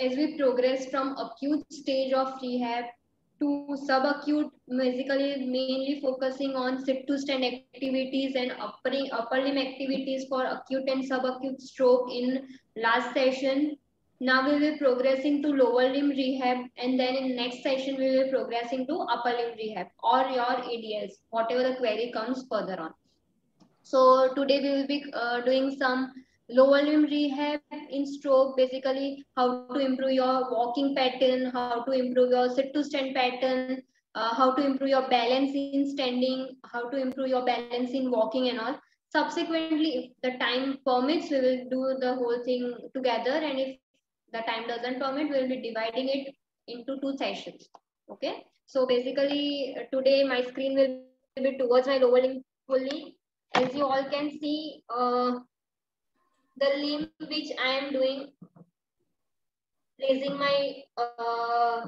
as we progress from acute stage of rehab to subacute, basically mainly focusing on sit to stand activities and upper limb activities for acute and subacute stroke in last session. Now we will be progressing to lower limb rehab, and then in next session we will be progressing to upper limb rehab or your ADLs, whatever the query comes further on. So today we will be doing some lower limb rehab in stroke, basically how to improve your walking pattern, how to improve your sit to stand pattern, how to improve your balance in standing, how to improve your balance in walking and all. Subsequently, if the time permits, we will do the whole thing together, and if the time doesn't permit, we will be dividing it into 2 sessions. Okay. So basically today my screen will be towards my lower limb fully. As you all can see, the limb which I am doing, raising my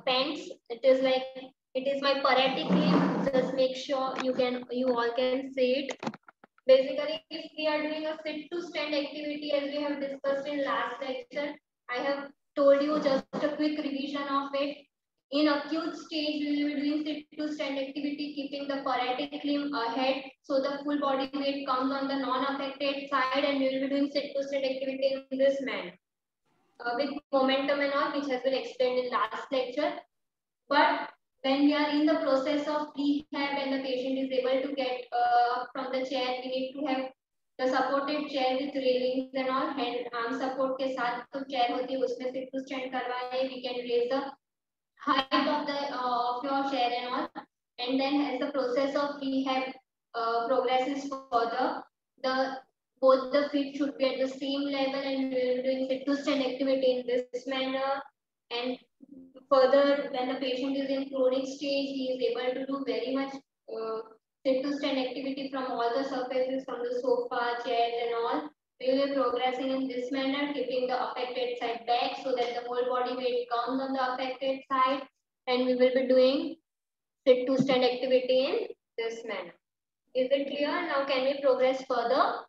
pants, it is my paretic limb. Just make sure you all can see it. Basically, if we are doing a sit to stand activity as we have discussed in last lecture, I have told you just a quick revision of it. In acute stage, we will be doing sit to stand activity, keeping the paretic limb ahead, so the full body weight comes on the non-affected side, and we will be doing sit to stand activity in this manner with momentum and all, which has been explained in last lecture. But when we are in the process of rehab and the patient is able to get from the chair, we need to have the supported chair with railings and all, hand arm support के साथ तो chair होती है उसमें sit to stand करवाए, we can raise the height of your chair and all, and then as the process of rehab progresses further, the both the feet should be at the same level, and we will be doing sit to stand activity in this manner. And further, when the patient is in chronic stage, he is able to do very much sit to stand activity from all the surfaces, from the sofa, chairs and all. We will be progressing in this manner, keeping the affected side back so that the whole body weight comes on the affected side, and we will be doing sit to stand activity in this manner. Is it clear? Now can we progress further?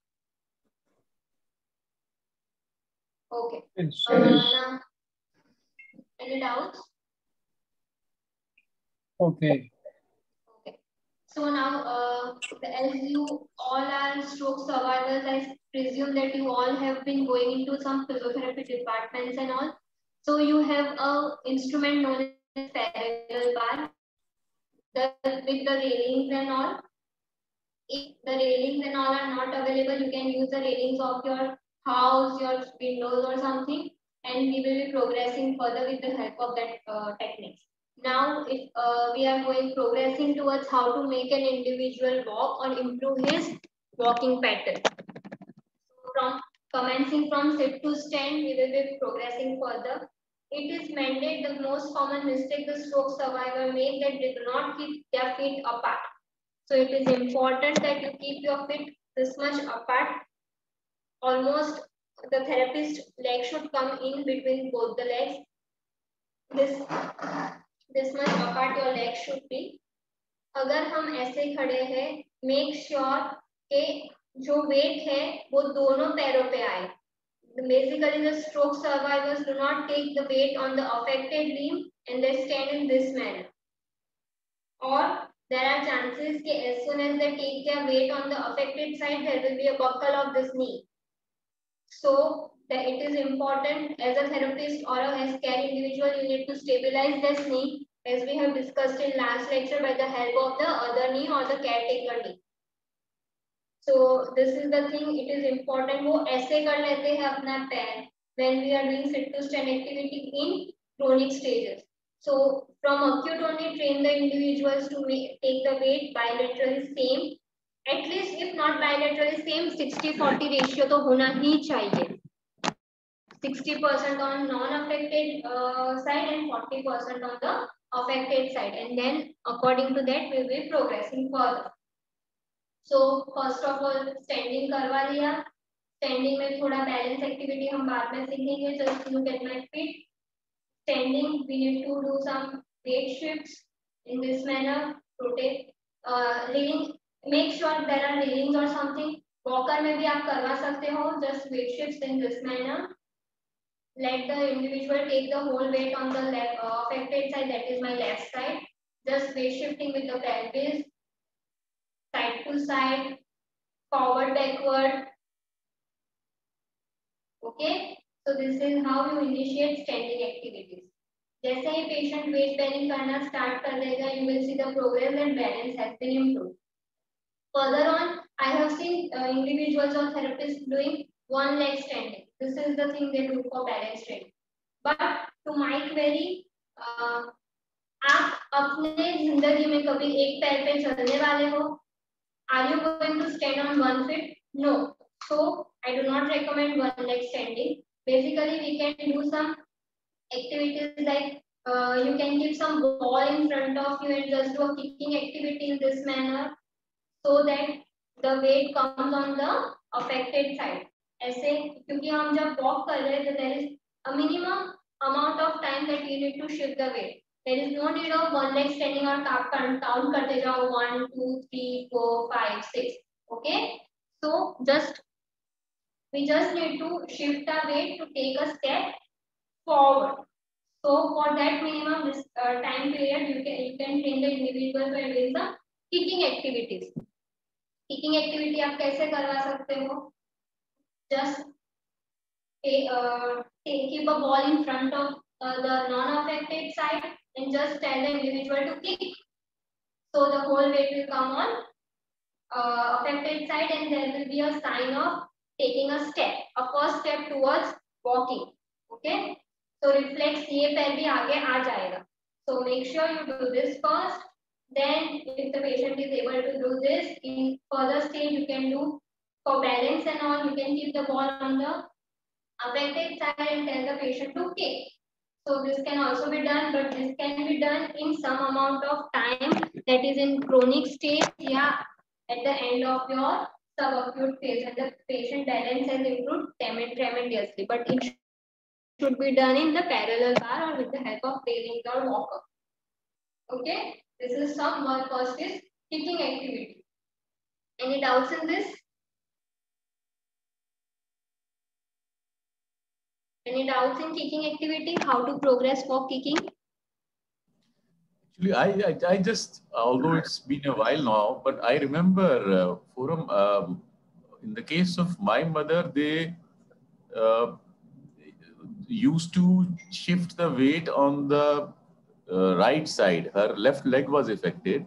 Okay. Now, any doubts? Okay. Okay. So now, as you all are stroke survivors, I presume that you all have been going into some physiotherapy departments and all. So you have a instrument known as parallel bar with the railings and all. If the railings and all are not available, you can use the railings of your house, your windows or something, and we will be progressing further with the help of that techniques. Now, if we are progressing towards how to make an individual walk or improve his walking pattern. So from commencing from sit to stand, we will be progressing further. It is mandated the most common mistake the stroke survivor make, that they do not keep their feet apart. So it is important that you keep your feet this much apart. Almost the therapist leg should come in between both the legs. This much apart your leg should be. अगर हम ऐसे खड़े हैं, make sure कि जो weight है वो दोनों पैरों पे आए. Basically, the stroke survivors do not take the weight on the affected limb and they stand in this manner. Or there are chances that as soon as they take their weight on the affected side, there will be a buckle of this knee. So it is important as a therapist or a health care individual, you need to stabilize this knee, as we have discussed in last lecture, by the help of the other knee or the caretaker knee. So this is the thing, it is important. वो ऐसे कर लेते हैं अपना पैर when we are doing sit to stand activity in chronic stages. So from acute only, train the individuals to take the weight bilaterally same. At least if not bilaterally same, 60-40 ratio तो होना ही चाहिए. 60% on non-affected side and 40% on the affected side, and then according to that we will be progressing further. So first of all standing करवा लिया. Standing में थोड़ा balance activity हम बाद में सीखेंगे. Just look at my feet. Standing, we need to do some weight shifts in this manner. Rotate, leaning. Make sure there are railings or something. Walker में भी आप करवा सकते हो. Just weight shifts in this manner. let the individual take the whole weight on the left affected side, that is my left side. Just weight shifting with the pelvis, side to side, forward, backward. Okay, so this is how you initiate standing activities. जैसे ही patient weight bearing करना start कर देगा, you will see the progress and balance has been improved. Further on, I have seen individuals or therapists doing one leg standing. This is the thing they do for balance training. But to my query, आप अपने जिंदगी में कभी एक पैर पे चलने वाले हो? Are you going to stand on one foot? No. So I do not recommend one leg standing. Basically, we can do some activities like you can keep some ball in front of you and just do a kicking activity in this manner, so that the weight comes on the affected side. ऐसे क्योंकि हम जब walk कर रहे हैं तो there is a minimum amount of time that you need to shift the weight. There is no need of one leg standing और count करते जाओ 1 2 3 4 5 6. Okay, so we just need to shift the weight to take a step forward. So for that minimum this time period, you can train the individual by doing the kicking activities. Kicking activity आप कैसे करवा सकते हो? Just keep a ball in front of the non-affected side and just tell the individual to kick. So the whole weight will come on affected side and there will be a sign of taking a step, a first step towards walking. Okay. So reflex ये पैर भी आगे आ जाएगा. So make sure you do this first. Then if the patient is able to do this, in further stage you can do for balance and all, you can keep the ball on the affected side and tell the patient to kick. So this can also be done, but this can be done in some amount of time, that is in chronic stage, yeah, at the end of your subacute phase, and the patient balance has improved tremendously. But it should be done in the parallel bar or with the help of tailings or walker. Okay, this is some work. First is kicking activity. Any doubts in this? Any doubts in kicking activity? How to progress for kicking? Actually, I just, although it's been a while now, but I remember Forum, in the case of my mother, they used to shift the weight on the right side. Her left leg was affected.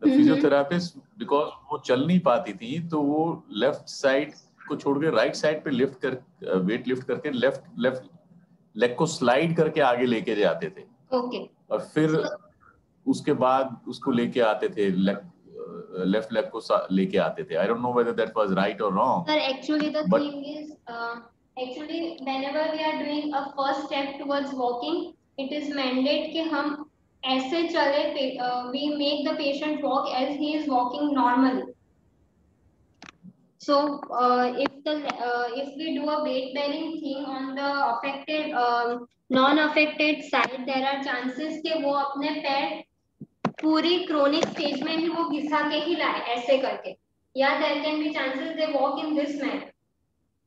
The physiotherapist, because वो चल नहीं पाती थी, तो वो left side को छोड़ के right side पे weight lift करके left leg को slide करके आगे लेके जाते थे. Okay. और फिर उसके बाद उसको लेके आते थे, left leg को लेके आते थे. I don't know whether that was right or wrong. Sir, actually the thing is, actually whenever we are doing a first step towards walking, it is mandate कि हम ऐसे चले, we make the patient walk as he is walking normally. So if we do a weight bearing thing on the affected non-affected side, there are chances कि वो अपने पैर पूरी chronic stage में ही वो घिसा के ही लाए ऐसे करके, या there can be chances they walk in this manner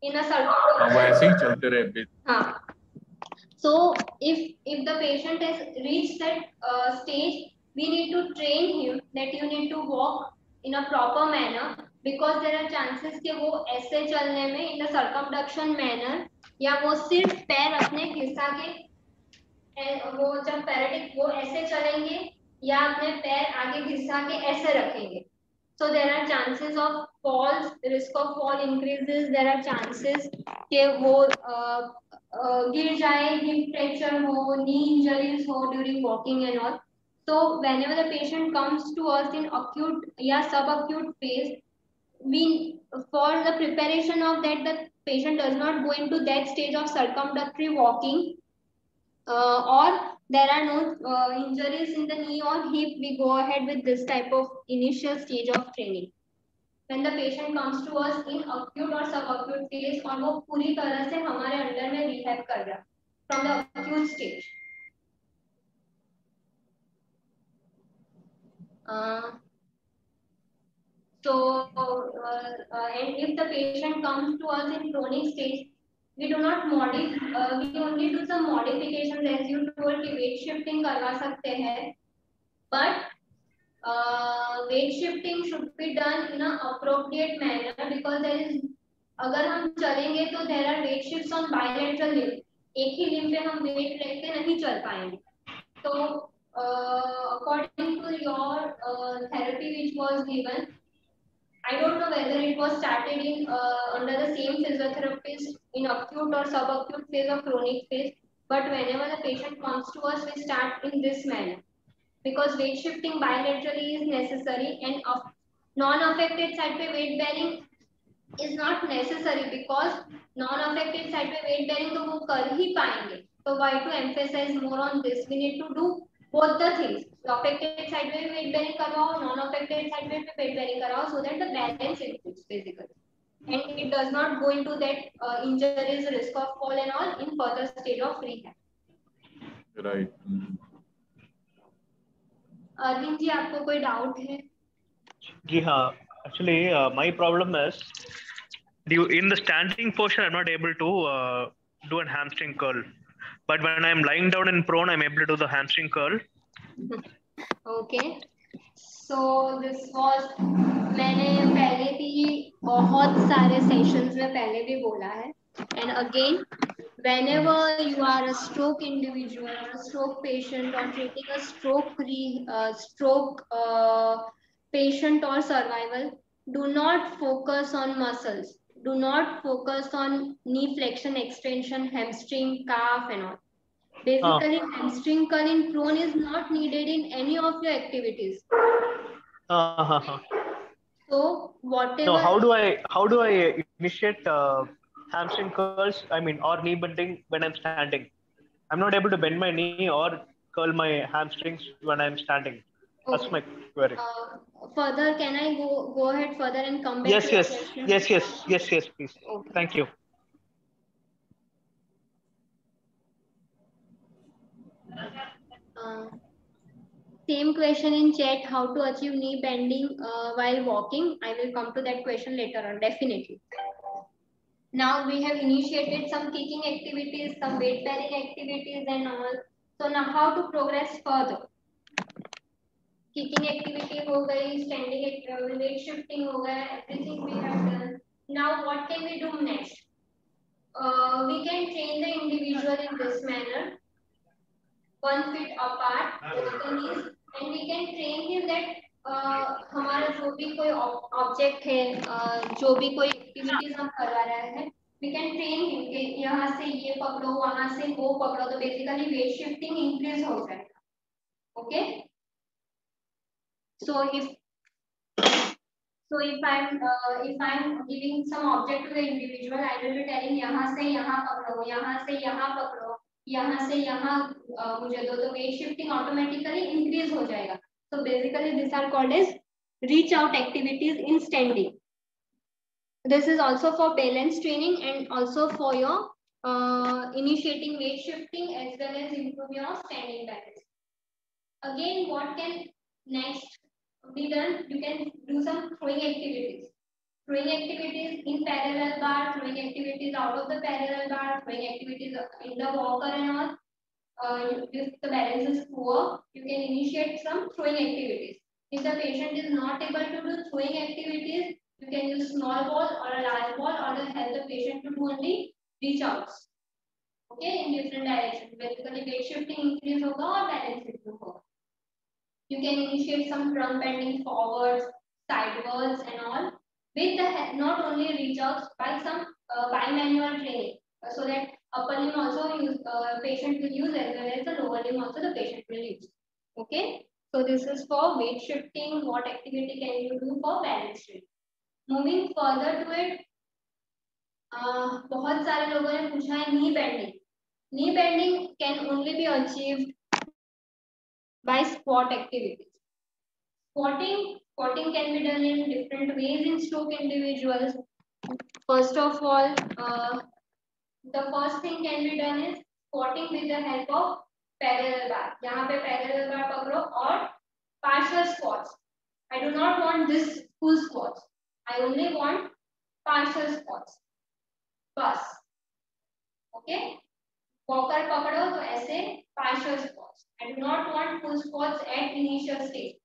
in a circle. वो ऐसे ही चलते रहे. हाँ. So if the patient has reached that stage, we need to train him that you need to walk in a proper manner, because there are chances कि वो ऐसे चलने में in a circumduction manner, या वो सिर्फ पैर अपने घिसा के वो जब पैराटिक वो ऐसे चलेंगे या अपने पैर आगे घिसा के ऐसे रखेंगे. So there are chances of falls, risk of fall increases. There are chances कि वो गिर जाए, hip fracture हो, knee injuries हो during walking and all. So whenever the patient comes to us in acute या subacute phase, we for the preparation of that, the patient does not go into that stage of circumductory walking, or there are no injuries in the knee or hip, we go ahead with this type of initial stage of training. When the patient comes to us in acute or subacute phase, और वो पूरी तरह से हमारे under में rehab कर रहा from the acute stage. And if the patient comes to us in chronic stage, we do not modify, we only do some modifications as you told कि weight shifting करवा सकते हैं, but weight shifting should be done in a appropriate manner because there is, अगर हम चलेंगे तो there are weight shifts on bilateral limb, एक ही limb पे हम weight लेके नहीं चल पाएंगे. So according to your therapy which was given, I don't know whether it was started in under the same physiotherapist in acute or subacute phase or chronic phase, but whenever the patient comes to us, we start in this manner because weight shifting bilaterally is necessary and non-affected side पे weight bearing is not necessary because non-affected side पे weight bearing तो वो कर ही पाएंगे. So why to emphasize more on this? We need to do both the things. Affected side पे weight bearing करवाओ, non-affected side पे weight bearing कराओ so that the balance improves basically. And it does not go into that injuries, risk of fall and all in further stage of rehab. Right. Arvind ji आपको कोई doubt है? जी हाँ, actually my problem is in the standing portion I'm not able to do a hamstring curl, but when I'm lying down and prone I'm able to do the hamstring curl. Okay, so this was, मैंने पहले भी बहुत सारे sessions में पहले भी बोला है, and again whenever you are a stroke individual or a stroke patient or treating a stroke patient or survival, do not focus on muscles, do not focus on knee flexion, extension, hamstring, calf and all. Basically, hamstring curl in prone is not needed in any of your activities. So whatever. No, how do I initiate hamstring curls? I mean, or knee bending when I'm standing. I'm not able to bend my knee or curl my hamstrings when I'm standing. Okay. That's my query. Further, can I go ahead further and come back to your question? Yes, please. Okay. Thank you. Same question in chat, how to achieve knee bending while walking. I will come to that question later on, definitely. Now we have initiated some kicking activities, some weight bearing activities and all. So now how to progress further? Kicking activity हो गई, standing weight shifting हो गया, everything we have done. Now what can we do next? We can train the individual in this manner. 1 feet apart, both the knees, and we can train him that हमारा जो भी कोई object है, जो भी कोई एक्टिविटीज हम करवा रहे हैं, we can train him कि यहाँ से ये पकड़ो, वहां से वो पकड़ो, तो बेसिकली वेट शिफ्टिंग इंक्रीज हो जाएगा. Okay, so if I'm giving some object to the individual, I will be telling यहाँ से यहाँ पकड़ो, यहाँ से यहाँ पकड़ो, यहाँ से यहाँ मुझे दो, तो वेट शिफ्टिंग ऑटोमेटिकली इंक्रीज हो जाएगा. So basically these are called as reach out activities in standing. This is also for balance training and also for your initiating weight shifting as well as improve your standing balance. Again, what can next be done? You can do some throwing activities. Throwing activities in parallel bar, throwing activities out of the parallel bar, throwing activities in the walker and all. If the balance is poor, you can initiate some throwing activities. If the patient is not able to do throwing activities, you can use small ball or a large ball or help the patient to do only reach outs. Okay, in different directions. Basically, weight shifting increase hoga or balance improve hoga. You can initiate some trunk bending forwards, sidewards and all with the not only reach outs by some bimanual training, so that upper limb also patient will use as well as the lower limb also the patient will use. Okay, so this is for weight shifting. What activity can you do for balance training? Moving further to it, बहुत सारे लोगों ने पूछा है knee bending. Knee bending can only be achieved by squat activities. Squatting can be done in different ways in stroke individuals. First of all, the first thing can be done is squatting with the help of parallel bar. यहाँ पे parallel bar पकड़ो और partial squats. I do not want this full squats. I only want partial squats. बस squats at initial stage.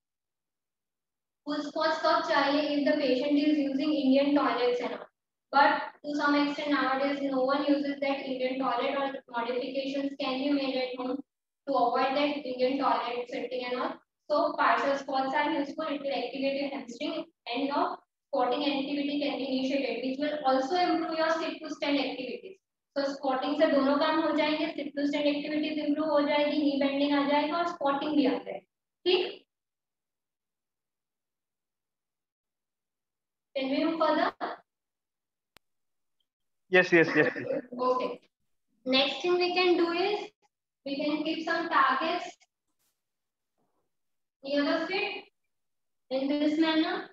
Full squats कब चाहिए if the patient is using Indian toilets and all. But to some extent nowadays no one uses that Indian toilet, or modifications can be made at home to avoid that Indian toilet sitting and all. So partial squats are useful. It will activate your hamstring and your squatting activity can be initiated, which will also improve your sit to stand activities. So squatting से दोनों काम हो जाएंगे, sit to stand activities improve हो जाएगी, knee bending आ जाएगा और squatting भी आ जाएगा. ठीक? Can we move further? Yes. Okay. Next thing we can do is we can keep some targets near the fit in this manner.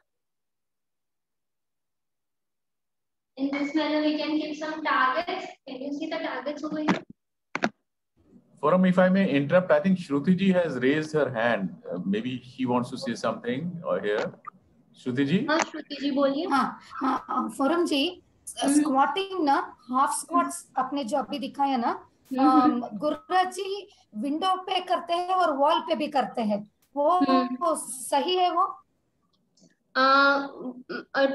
In this manner, we can keep some targets. Can you see the targets over here? Forum, if I may interrupt, I think Shruti ji has raised her hand. Maybe she wants to say something here. Shruti ji? हाँ श्रुति जी बोलिए. हाँ forum जी, squirting ना half squats आपने जो अभी दिखाया ना, गुर्रा जी window पे करते हैं और वॉल पे भी करते हैं, वो सही है वो?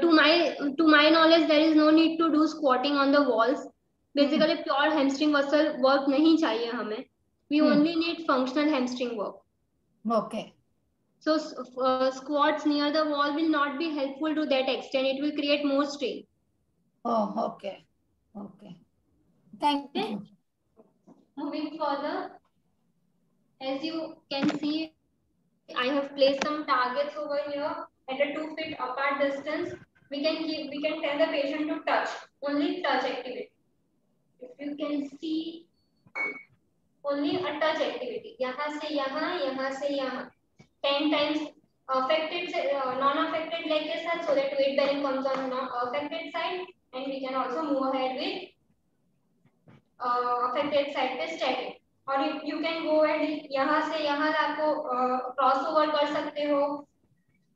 To my knowledge, there is no need to do squatting on the walls. Basically, pure hamstring muscle work नहीं चाहिए हमें. We only need functional hamstring work. Okay. So squats near the wall will not be helpful to that extent. It will create more strain. Oh, okay. Thank you. Moving further, as you can see, I have placed some targets over here at a 2 feet apart distance. We can tell the patient to touch, only touch activity. If you can see, only a touch activity. यहाँ से यहाँ 10 times affected non-affected leg के साथ, so that weight bearing comes on affected side, and we can also move ahead with affected side पे static. और you can go ahead यहाँ से यहाँ आपको क्रॉस ओवर कर सकते हो,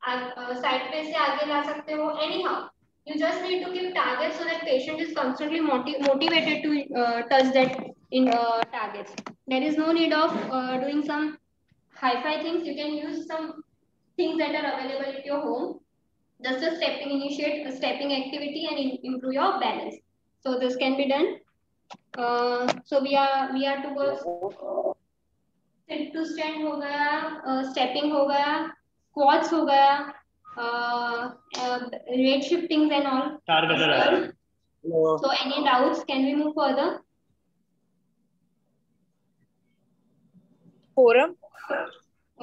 साइड पे से आगे ला सकते हो. Anyhow, you just need to give targets so that patient is constantly motivated to touch that in targets. There is no need of doing some hi-fi things. You can use some things that are available at your home. Just a initiate a stepping activity and improve your balance. So this can be done. So we are towards sit to stand हो गया, stepping हो गया, squats हो गया, rate shiftings and all. So any doubts? Can we move further? Forum.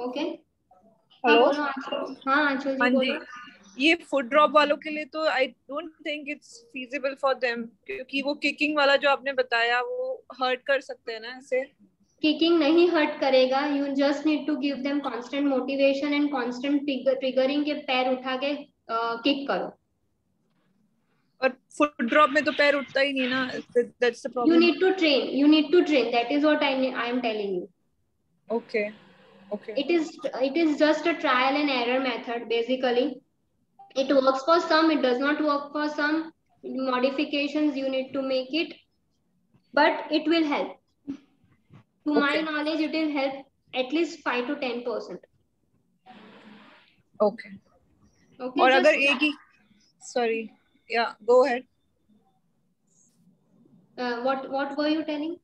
Okay. Hello. हाँ आंचल जी बोलो. ये foot drop वालों के लिए तो I don't think it's feasible for them, क्योंकि वो किकिंग वाला जो आपने बताया वो हर्ट कर सकते हैं ना ऐसे. किकिंग नहीं हर्ट करेगा. You just need to give them constant motivation and constant triggering के पैर उठा के किक करो. और फुट ड्रॉप में तो पैर उठता ही नहीं ना. That's the problem. You need to train. That is what I am telling you. Okay. It is just a trial and error method. Basically, it works for some, it does not work for some. Modifications you need to make it, but it will help. To my knowledge, it will help at least 5 to 10%. Okay. और अगर एक ही, sorry, yeah, go ahead. What were you telling?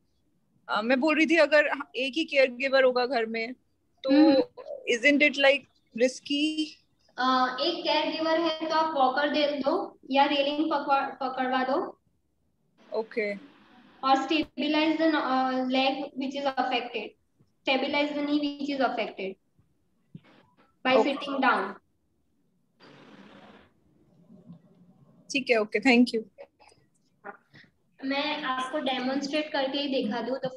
मैं बोल रही थी अगर एक ही care giver होगा घर में तो isn't it like risky? एक केयर गिवर है तो आप वॉकर दे दो या रेलिंग पकड़वा दो. Okay. Or stabilize the leg which is affected. Stabilize the knee which is affected by sitting down. ठीक है. Okay, thank you. मैं आपको डेमोन्स्ट्रेट करके ही दिखा दूं तो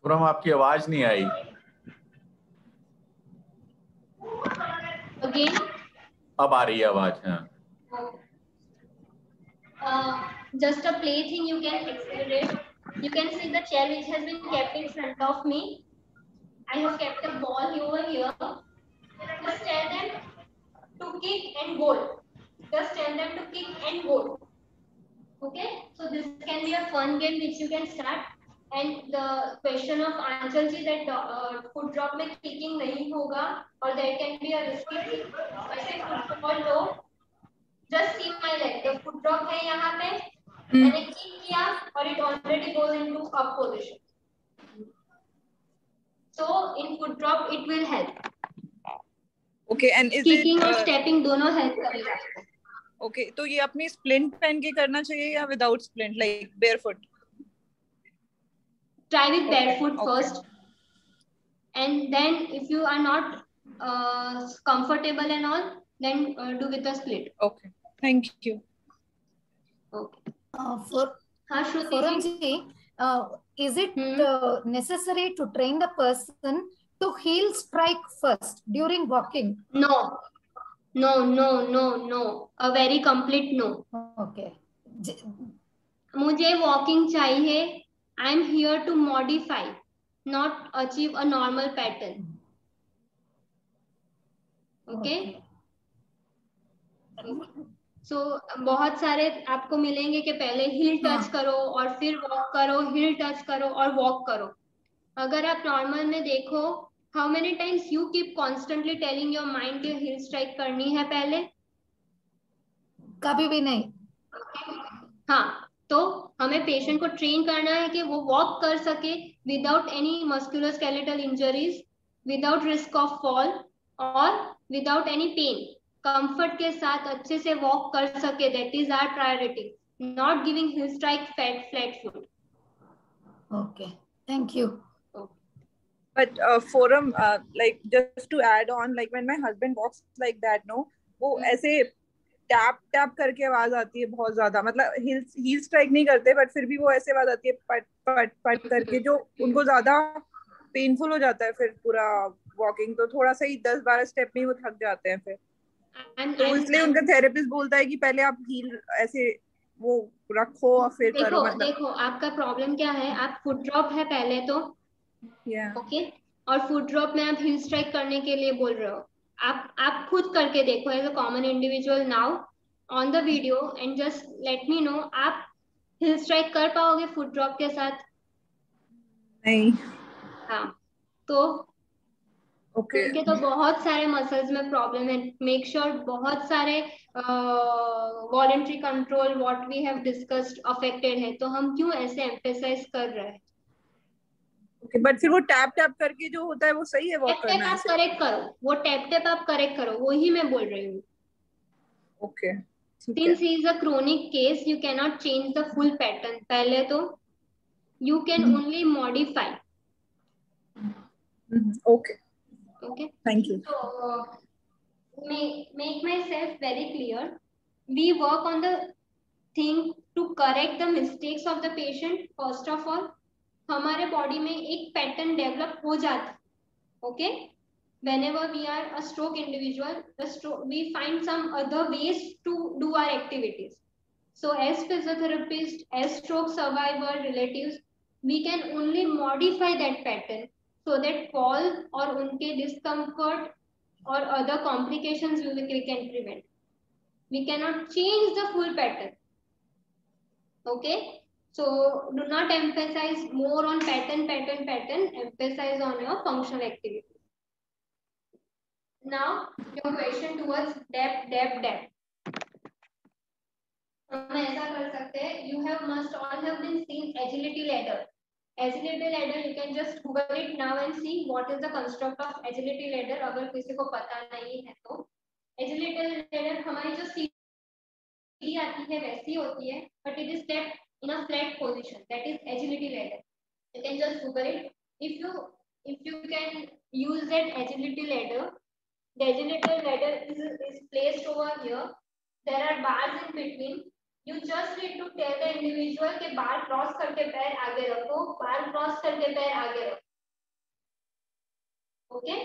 पूरम आपकी आवाज नहीं आई। Again, अब आ रही है आवाज। हाँ, just a plaything you can accelerate. You can see the chair which has been kept in front of me. I have kept a ball over here. Just tell them to kick and goal. Just tell them to kick and goal. Okay, so this can be a fun game which you can start. And the question of Aanchal ji that foot drop में kicking नहीं होगा or that can be a risky thing. ऐसे football low, just see my leg. The foot drop है यहाँ पे, मैंने kick किया और it already goes into up position. So in foot drop it will help. Okay, and is Kicking it और stepping दोनों help करेगा. Okay, तो ये अपनी splint पहन के करना चाहिए या without splint, like barefoot? Try with barefoot Okay. first, and then if you are not comfortable and all, then do with a split. Okay, thank you. Okay. Forum Shruti ji, is it necessary to train the person to heel strike first during walking? No. A very complete no. Okay. मुझे walking चाहिए. I am here to modify, not achieve a normal pattern. Okay. So बहुत सारे आपको मिलेंगे कि पहले हिल touch करो और फिर वॉक करो, हिल टच करो और वॉक करो. अगर आप नॉर्मल में देखो, how many times you keep constantly telling your mind कि हिल स्ट्राइक करनी है पहले? कभी भी नहीं. हाँ, तो हमें पेशेंट को ट्रेन करना है कि वो वॉक कर सके without any musculoskeletal injuries, without risk of fall और विदाउट एनी पेन. कंफर्ट के साथ अच्छे से वॉक कर सके. That is our priority, not giving heel strike flat foot. Okay, thank you. But Forum, like just to add on, like when my husband walks like that, no, वो ऐसे tap tap करके आवाज आती है बहुत ज्यादा. मतलब हील स्ट्राइक नहीं करते, बट फिर भी वो ऐसे आवाज आती है पट पट पट करके, जो उनको ज्यादा पेनफुल हो जाता है फिर पूरा वॉकिंग. तो थोड़ा सा ही 10-12 स्टेप में वो थक जाते हैं फिर. तो इसलिए उनका थेरेपिस्ट बोलता है कि पहले आप हील ऐसे वो रखो और फिर करो. मतलब देखो आपका प्रॉब्लम क्या है. आप फुट ड्रॉप है पहले तो, ओके, और फुट ड्रॉप में आप हिल स्ट्राइक करने के लिए बोल रहे हो. आप खुद करके देखो as a common individual now on the video and just let me know. आप हिल स्ट्राइक कर पाओगे फुट ड्रॉप के साथ? नहीं. हाँ, तो ओके. उनके तो बहुत सारे मसल्स में प्रॉब्लम है. मेक श्योर बहुत सारे voluntary control what we have discussed affected है. तो हम क्यों ऐसे एम्फेसाइज कर रहे हैं? ओके, बट फिर वो टैप टैप करके जो होता है वो सही है वॉक करना. आप करेक्ट करो, वो टैप आप करेक्ट करो, वही मैं बोल रही हूँ. Okay. Since he is a chronic case, you cannot change the full pattern. पहले तो you can only modify. Okay. Okay. Thank you. So make myself very clear. We work on the thing to correct the mistakes of the patient. First of all, हमारे body में एक pattern develop हो जाता. Okay. Whenever we are a stroke individual, we find some other ways to do our activities. So as physiotherapist, as stroke survivor relatives, we can only modify that pattern so that fall or unke discomfort or other complications we can prevent. We cannot change the full pattern. Okay. So do not emphasize more on pattern. Emphasize on your functional activity. Now your question towards depth. हम ऐसा कर सकते हैं. You must all have been seen agility ladder. Agility ladder, you can just Google it now and see what is the construct of agility ladder. अगर किसी को पता नहीं है तो agility ladder हमारी जो सीढ़ी आती है वैसी होती है, but it is kept in a flat position. That is agility ladder. You can just Google it. If you can use that agility ladder, the agility ladder is placed over here. There are bars in between. You just need to tell the individual के बार cross करके पैर आगे रखो, बार cross करके पैर आगे रखो. Okay,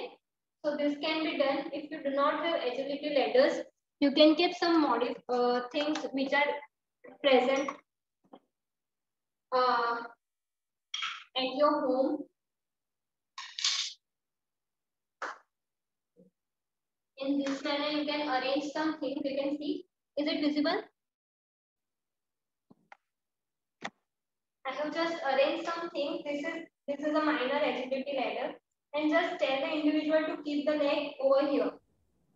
so this can be done. If you do not have agility ladders, you can keep some things which are present at your home. In this manner, you can arrange some things. You can see. Is it visible? I have just arranged some things. This is a minor agility ladder, and just tell the individual to keep the leg over here.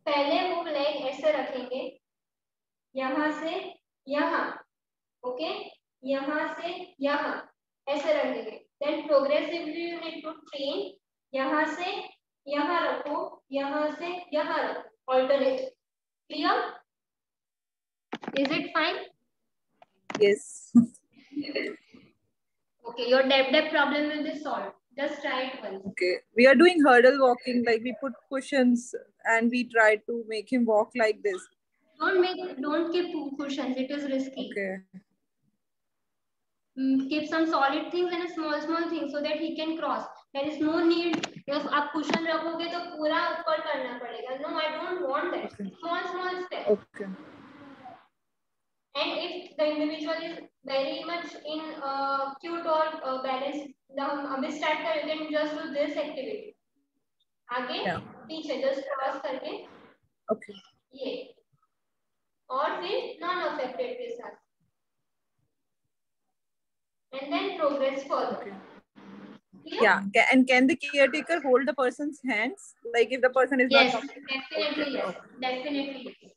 पहले वो leg ऐसे रखेंगे, यहाँ से यहाँ, okay, यहाँ से यहाँ, ऐसे रखेंगे. Then progressively you need to train. यहाँ से यहाँ रखो, यहाँ से यहाँ रखो, alternate. Clear? Is it fine? Yes. Okay, your depth problem will be solved. Just try it once. Okay. We are doing hurdle walking, like we put cushions and we try to make him walk like this. Don't keep cushions. It is risky. Okay. Keep some solid things and a small things so that he can cross. There is no need. If आप cushion रखोगे तो पूरा ऊपर करना पड़ेगा. No, I don't want that. Okay. Small steps. Okay. And if the individual is very much in cute or balance, अभी start कर, you can just do this activity. आगे पीछे just cross करके. Okay. ये. और फिर non-affected के साथ. And then progress further. Okay. Clear? Yeah. And can the caretaker hold the person's hands? Like if the person is Yes, not definitely yes. Definitely yes.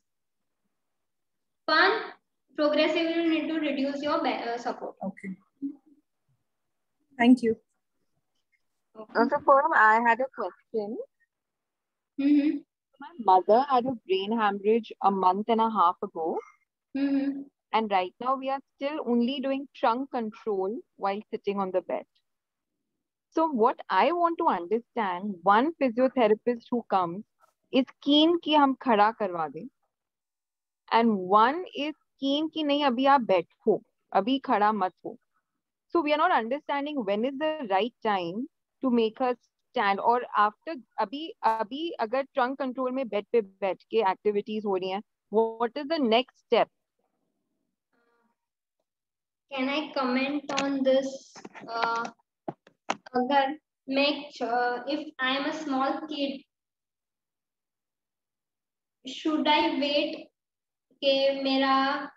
Fun. Progressively you need to reduce your support. Okay. Thank you. So Forum, I had a question. Mm-hmm. My mother had a brain hemorrhage a month and a half ago. Mm-hmm. And right now we are still only doing trunk control while sitting on the bed. So what I want to understand, one physiotherapist who comes is keen कि हम खड़ा करवा दें, and one is keen कि नहीं अभी आप बैठो, अभी खड़ा मत हो. So we are not understanding when is the right time to make her stand, or after अभी अगर trunk control में bed पे बैठ के activities हो रही हैं, what is the next step? Can I comment on this? अगर if I am a small kid, should I wait के मेरा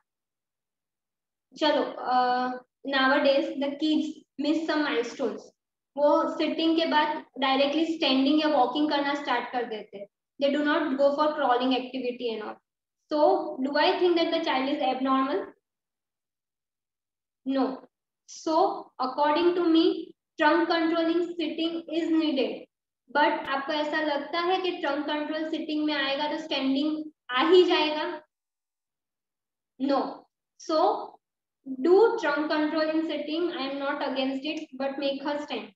चलो nowadays the kids miss some milestones. वो sitting के बाद directly standing या walking करना start कर देते. They do not go for crawling activity and all. So do I think that the child is abnormal? No. So according to me, trunk controlling sitting is needed. But आपको ऐसा लगता है कि trunk control sitting में आएगा तो standing आ ही जाएगा? No. So do trunk control in sitting. I am not against it, but make her stand.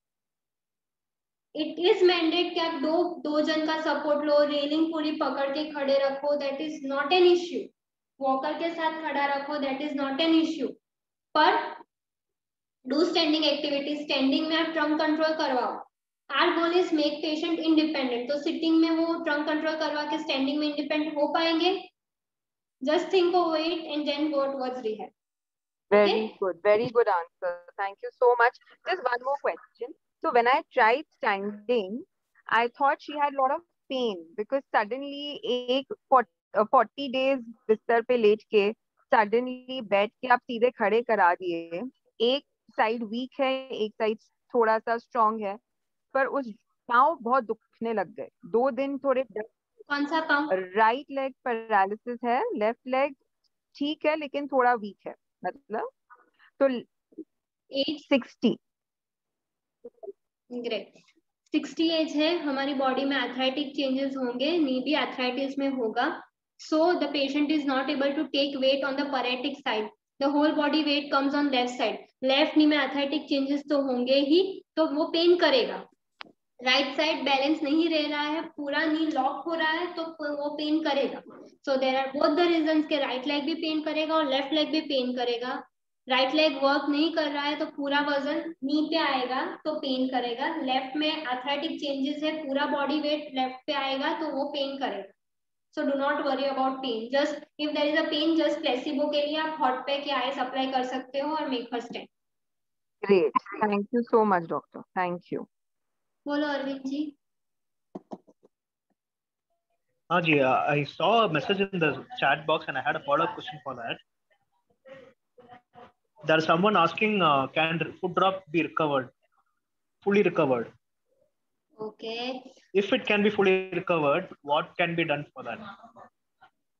It is mandate कि आप दो जन का support लो, railing पूरी पकड़ के खड़े रखो. That is not an issue. Walker के साथ खड़ा रखो. That is not an issue. पर do standing activities. Standing में आप trunk control करवाओ. Our goal is make patient independent. तो sitting में वो trunk control करवा के standing में independent हो पाएंगे? Just think over it and then go towards rehab. Very good. Very good answer. Thank you so much. Just one more question. So when I tried standing, I thought she had a lot of pain because suddenly 40 days बिस्तर पे late के suddenly बैठ के आप सीधे खड़े करा दिए. एक साइड वीक है, एक साइड थोड़ा सा स्ट्रॉन्ग है, पर उस पाँव बहुत दुखने लग गए. 2 दिन थोड़े. कौन सा पाँव? राइट लेग पैरालिसिस है, लेफ्ट लेग ठीक है लेकिन थोड़ा वीक है. मतलब तो 60. ग्रेट. 60 एज है, हमारी बॉडी में आर्थराइटिक चेंजेस होंगे, नी भी आर्थराइटिस में होगा. So the patient is not able to take weight on the paretic side. The whole body weight comes on left side. Left knee में आर्थराइटिक चेंजेस तो होंगे ही, तो वो पेन करेगा. राइट साइड बैलेंस नहीं रह रहा है, पूरा नी लॉक हो रहा है, तो वो पेन करेगा. So there are both the reasons के राइट लेग भी पेन करेगा और लेफ्ट लेग भी पेन करेगा. राइट लेग वर्क नहीं कर रहा है तो पूरा वजन नी पे आएगा तो पेन करेगा. लेफ्ट में आर्थराइटिक चेंजेस है, पूरा बॉडी वेट लेफ्ट पे आएगा तो वो पेन करेगा. So do not worry about pain. Just if there is a pain, just placebo के लिए आप हॉट पैक या आइस अप्लाई कर सकते हो और make her stand. Great. Thank you so much, doctor. Thank you. बोलो Arvind ji. Ji, I saw a message in the chat box and I had a follow-up question for that. There's someone asking, can foot drop be recovered, fully recovered? Okay. If it can be fully recovered, what can be done for that?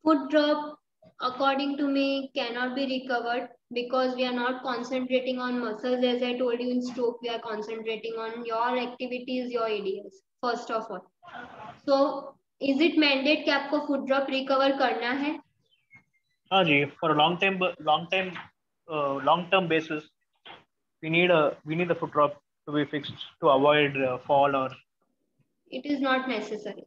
Foot drop, according to me, cannot be recovered because we are not concentrating on muscles. As I told you in stroke, we are concentrating on your activities, your ADS, first of all. So, is it mandate कि आपको foot drop recover करना है? हाँ जी, for a long-term basis, we need the foot drop to be fixed to avoid fall or. It is not necessary.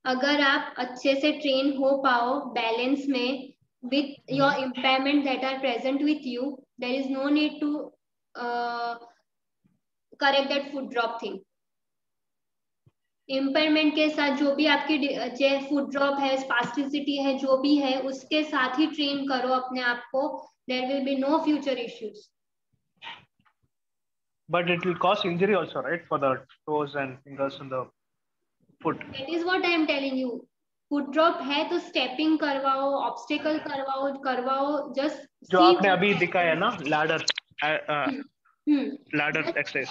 अगर आप अच्छे से train हो पाओ बैलेंस में with your impairment that are present with you, there is no need to correct that foot drop thing. Impairment के साथ जो भी आपकी फुट ड्रॉप है, स्पास्टिसिटी है, जो भी है उसके साथ ही ट्रेन करो अपने आप को. There will be no future issues. But it will cause injury also, right, for the toes and fingers and the foot. That is what I am telling you. Foot drop है तो stepping करवाओ, obstacle करवाओ. Just जो आपने अभी दिखाया ना, ladder exercise.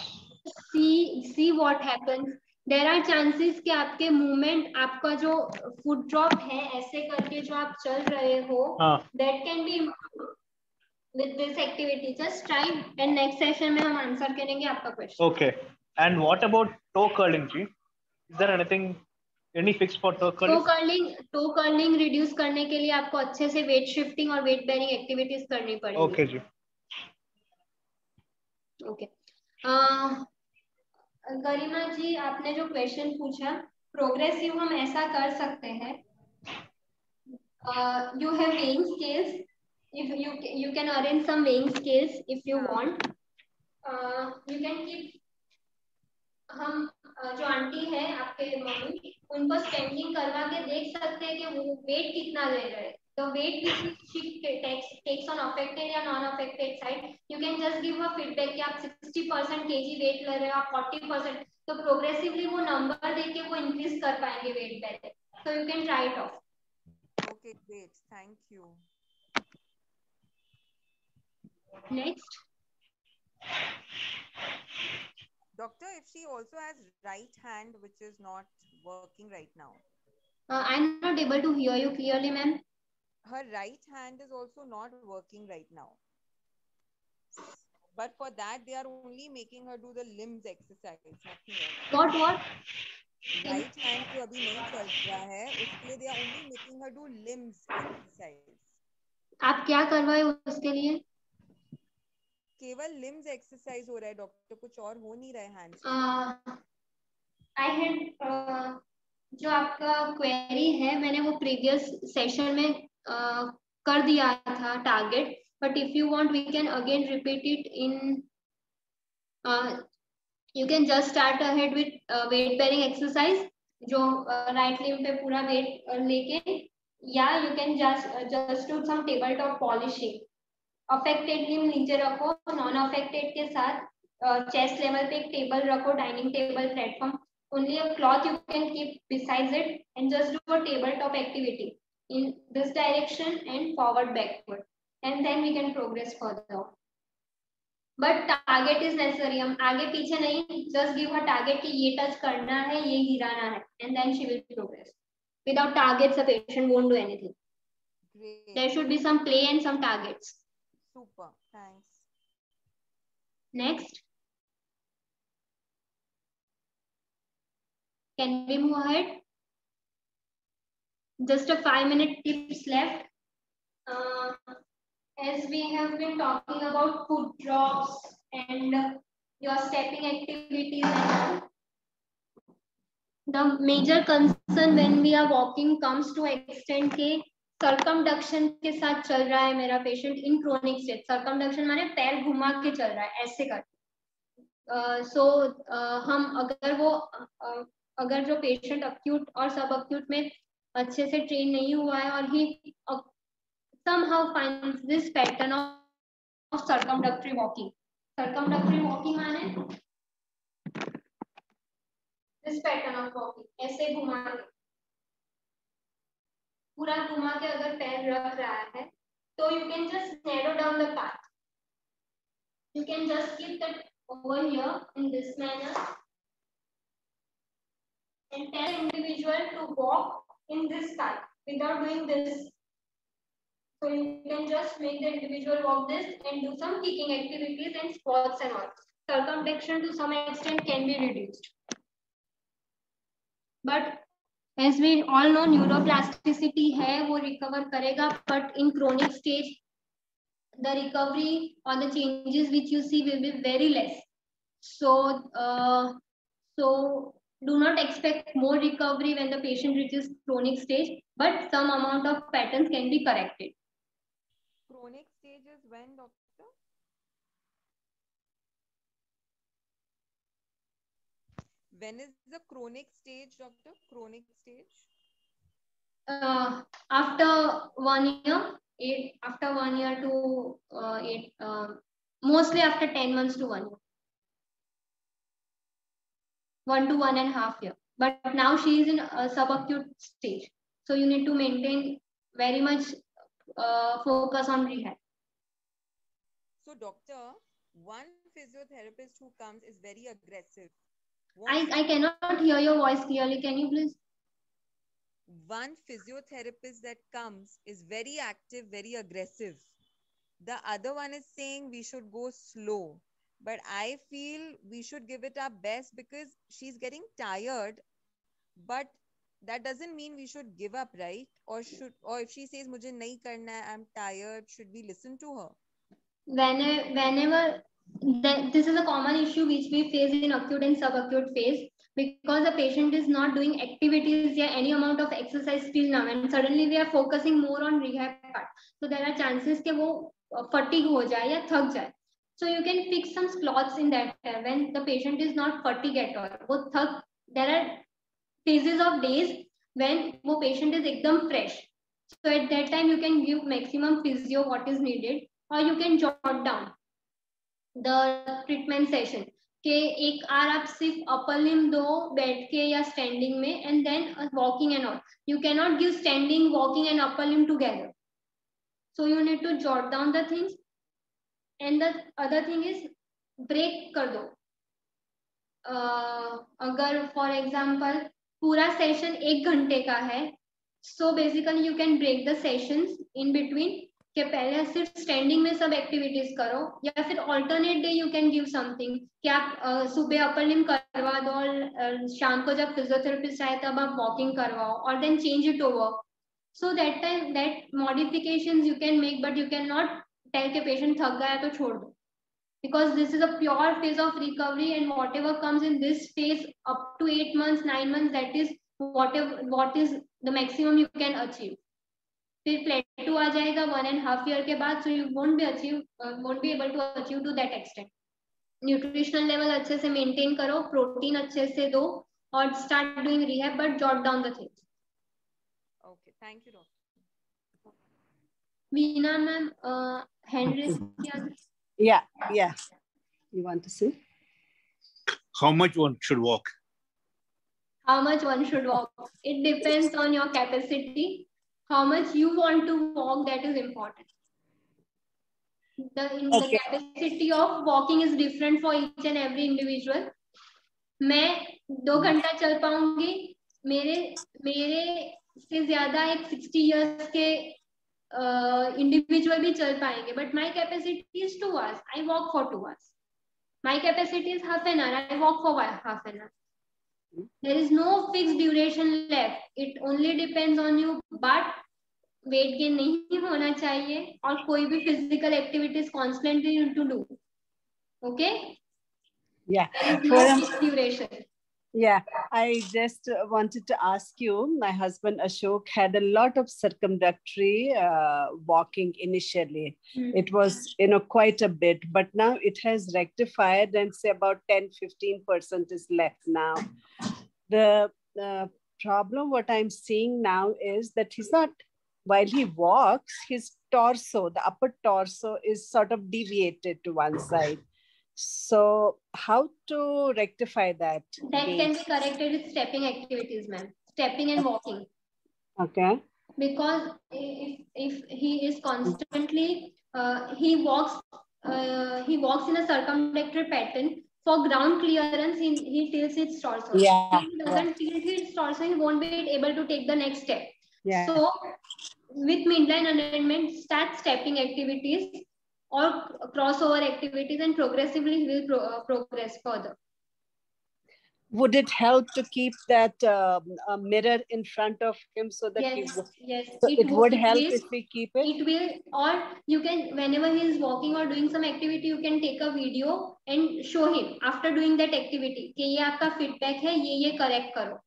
See what happens. There are chances कि आपके मूवमेंट, आपका जो फुट ड्रॉप है ऐसे करके जो आप चल रहे हो, that can be with this activity. Just try and next session में हम आंसर करेंगे आपका question. Okay. And what about toe curling, जी? Is there any fix for toe curling? toe curling reduce करने के लिए आपको अच्छे से वेट शिफ्टिंग और वेट बेरिंग एक्टिविटीज करनी पड़ेगी. Okay जी. Okay. गरिमा जी, आपने जो क्वेश्चन पूछा, प्रोग्रेसिव हम ऐसा कर सकते हैं. You have weighing scales. If you can arrange some weighing scales if you want. You can keep. हम जो आंटी है आपके मम्मी, उनको स्टैंडिंग करवा के देख सकते हैं कि वो वेट कितना ले रहे हैं. The weight which she takes on affected या non affected side, you can just give her feedback कि आप 60% kg वेट ले रहे हो, आप 40%, तो प्रोग्रेसिवली वो नंबर देख के वो इंक्रीज कर पाएंगे वेट पहले. So you can try it off. Okay, great. Thank you. Next. Doctor, if she also has right hand which is not working right now. I'm not able to hear you clearly, ma'am. Her right hand is also not working right now. But for that, they are only making her do the limbs exercise, nothing else. What? Right hand जो अभी नहीं चल रहा है, उसके लिए they are only making her do limbs exercise. आप क्या करवाए उसके लिए? केवल limbs exercise हो रहा है डॉक्टर, कुछ और हो नहीं रहा है hands. I had जो आपका क्वेरी है, मैंने वो प्रीवियस सेशन में कर दिया था target, but if you want we can again repeat it in. You can just start ahead with weight bearing exercise, जो राइट लिम्ब पे पूरा वेट लेके, या you can just do some table top polishing. Affected limb नीचे रखो, non affected के साथ chest level पे एक टेबल रखो, dining table, platform. Only a cloth you can keep besides it and just do a tabletop activity in this direction and forward backward, and then we can progress further. But target is necessary. हम आगे पीछे नहीं, just give her target कि ये touch करना है, ये गिराना है, and then she will progress. Without targets, the patient won't do anything. Great. There should be some play and some targets. Super. Thanks. Next. Can we move ahead? Just a 5-minute tips left. As we have been talking about foot drops and your stepping activities and all. The major concern when we are walking comes to extent के circumduction के साथ चल रहा है मेरा patient in chronic state. Circumduction माने पैर घुमा के चल रहा है ऐसे कर. हम अगर जो पेशेंट अक्यूट और सब अक्यूट में अच्छे से ट्रेन नहीं हुआ है और ही somehow finds this pattern of circumdactory walking. Circumdactory walking माने this pattern of walking, ऐसे घुमा के पूरा घुमा के अगर पैर रख रहा है तो you can just narrow down the path. You can just keep that over here in this manner and tell individual to walk in this path without doing this. So you can just make the individual walk this and do some kicking activities and squats and all. Circumduction to some extent can be reduced. But as we all know, neuroplasticity है वो recover करेगा, but in chronic stage, the recovery or the changes which you see will be very less. So do not expect more recovery when the patient reaches chronic stage, but some amount of patterns can be corrected. Chronic stage is when, doctor? When is the chronic stage, doctor? Chronic stage? After 1 year, after 1 year to 8, mostly after 10 months to 1 year. 1 to 1.5 year. But now she is in a subacute stage. So you need to maintain very much focus on rehab. So doctor, one physiotherapist who comes is very aggressive. I cannot hear your voice clearly. Can you please? One physiotherapist that comes is very active, very aggressive. The other one is saying we should go slow. But I feel we should give it our best because she's getting tired. But that doesn't mean we should give up, right? Or if she says mujhe nahi karna hai, I'm tired, should we listen to her? Whenever this is a common issue which we face in acute and subacute phase, because the patient is not doing activities or any amount of exercise till now, and suddenly we are focusing more on rehab part. So there are chances that wo fatigue ho jaye ya thak jaye. So you can fix some slots in that when the patient is not fatigued at all. There are phases of days when the patient is ekdam fresh. So at that time you can give maximum physio what is needed, or you can jot down the treatment session. कि एक are आप सिर्फ अपर लिम दो बैठ के या standing में and then walking and all. You cannot give standing, walking and upper limb together. So you need to jot down the things. And the other thing is break कर दो. अगर for example पूरा session 1 घंटे का है, so basically you can break the sessions in between. कि पहले सिर्फ स्टैंडिंग में सब एक्टिविटीज करो, या फिर alternate day you can give something कि आप सुबह अपर लिम करवा दो और शाम को जब फिजियोथेरेपिस्ट आए तब आप वॉकिंग करवाओ, और then change it over. So that time that modifications you can make, but you can not tell के पेशेंट थक गया तो छोड़ दो, because this is a pure phase of recovery, and whatever comes in this phase up to 8 months 9 months, that is what is the maximum you can achieve. फिर प्लेटू आ जाएगा 1.5 year के बाद, so you won't be able to achieve to that extent. Nutritional level अच्छे से maintain करो, protein अच्छे से दो, और start doing rehab, but jot down the things. Okay, thank you, doctor. Veena ma'am, hand raise किया. Yeah. You want to say? How much one should walk? How much one should walk? It depends on your capacity. How much you want to walk, that is important. The capacity of walking is different for each and every individual. मैं 2 घंटा चल पाऊंगी, मेरे से ज्यादा एक 60 years के individual भी चल पाएंगे, but my capacity is 2 hours. I walk for 2 hours. My capacity is half an hour. I walk for half an hour. There is no fixed duration left. It only depends on you. But weight gain नहीं होना चाहिए, और कोई भी physical activities constantly need to do. Okay? Yeah. There is no fixed duration. Yeah, I just wanted to ask you, my husband Ashok had a lot of circumdactory walking initially. It was, quite a bit, but now it has rectified and say about 10-15% is left now. The problem, what I'm seeing now is that he's not, while he walks, his torso, the upper torso is sort of deviated to one side. So how to rectify that? That can be corrected with stepping activities, ma'am. Stepping and walking. Okay. Because if he is constantly he walks in a circumdactory pattern, for ground clearance he tilts his torso. Yeah. If he doesn't tilt his torso, he won't be able to take the next step. Yeah. So with midline alignment, start stepping activities or crossover activities, and progressively he will progress further. Would it help to keep that a mirror in front of him so that yes, so it would help will, if we keep it? It will, or you can, whenever he is walking or doing some activity, you can take a video and show him after doing that activity कि ये आपका feedback है, ये correct करो.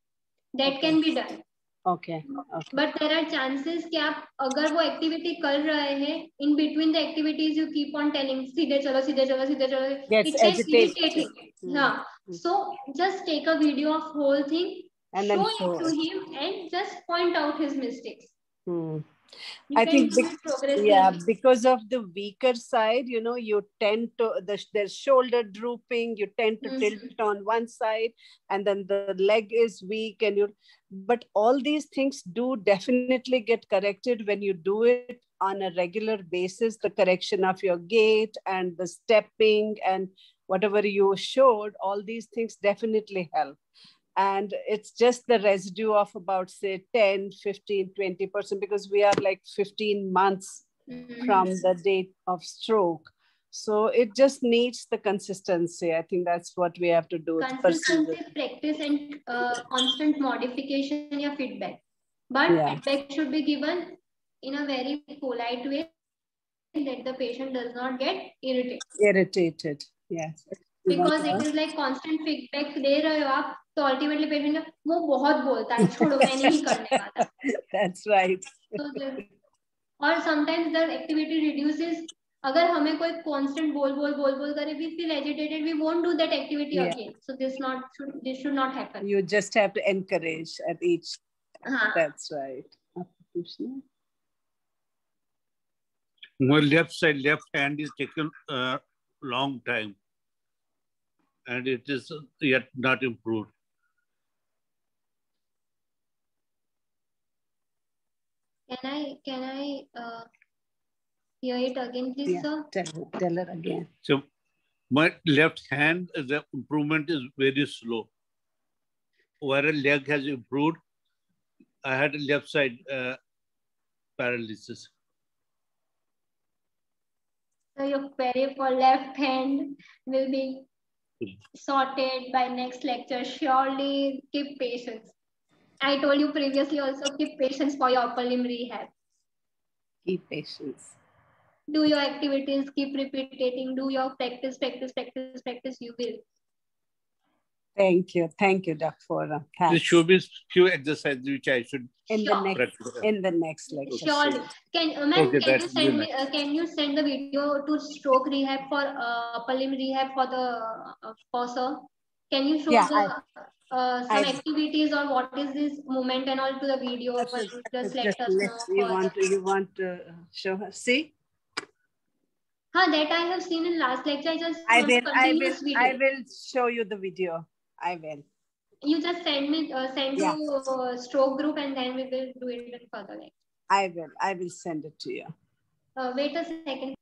That can be done. Okay. But there are chances कि आप अगर वो activity कर रहे हैं, in between the activities you keep on telling सीधे चलो सीधे चलो सीधे चलो. Gets It gets agitated. Yeah. So just take a video of whole thing, and show then it to him, and just point out his mistakes. I think because of the weaker side, you tend to, there's shoulder drooping, you tend to tilt on one side, and then the leg is weak, but all these things do definitely get corrected when you do it on a regular basis. The correction of your gait and the stepping and whatever you showed, all these things definitely help. And it's just the residue of about, say, 10, 15, 20%, because we are like 15 months from the date of stroke. So it just needs the consistency. I think that's what we have to do. Consistency, practice, and constant modification in your feedback. But feedback should be given in a very polite way that the patient does not get irritated. Yes. Because it is like constant feedback दे रहे हो आप, तो ultimately patient वो बहुत बोलता है, छोड़ो मैं नहीं करने वाला. That's right. So or sometimes the activity reduces. अगर हमें कोई constant बोल करे, we feel agitated, we won't do that activity again. So this should not happen. You just have to encourage at each. That's right. My left hand is taken a long time, and it is yet not improved. Can I hear it again, please, sir? Tell her again. So my left hand, the improvement is very slow. Where a leg has improved, I had a left side paralysis. So your query for left hand will be sorted by next lecture. Surely keep patience. I told you previously also, keep patience for your upper limb rehab. Keep patience. Do your activities, keep repeating, do your practice, you will. Thank you, Dr. There should be few exercises which I should in the next lecture. Surely. Can you send the video to stroke rehab for upper limb rehab for the FOSSER? Can you show some activities or what is this movement and all to the video? Just let us know. You want to show her? See? That I have seen in last lecture. I will show you the video. I will. You just send to stroke group and then we will do it in further lecture. I will send it to you. Wait a second.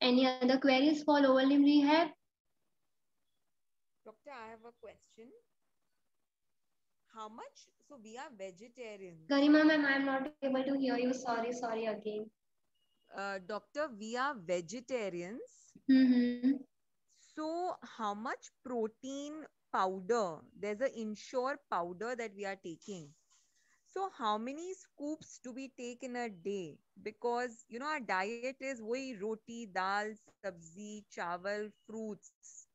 Any other queries for lower limb rehab? Doctor, I have a question. How much? So we are vegetarians. Garima ma'am, I am not able to hear you. Sorry again. Doctor, we are vegetarians. So how much protein powder? There's an Ensure powder that we are taking. So how many scoops do we take in a day? Because our diet is वही roti, dal, sabzi, chawal, fruits.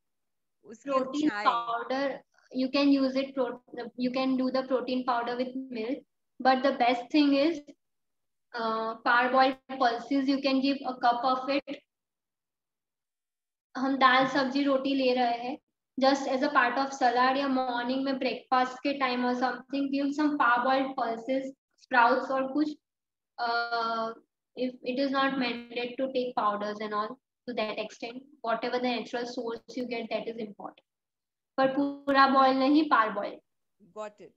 उसके Protein chai. powder, you can use it. You can do the protein powder with milk, but the best thing is parboiled pulses. You can give a cup of it. हम दाल सब्जी रोटी ले रहे हैं, just as a part of salad या morning में breakfast के time or something, give some parboiled pulses, sprouts और कुछ. If it is not mandated to take powders and all to that extent, whatever the natural source you get, that is important. पर पूरा boil नहीं, parboiled. Got it.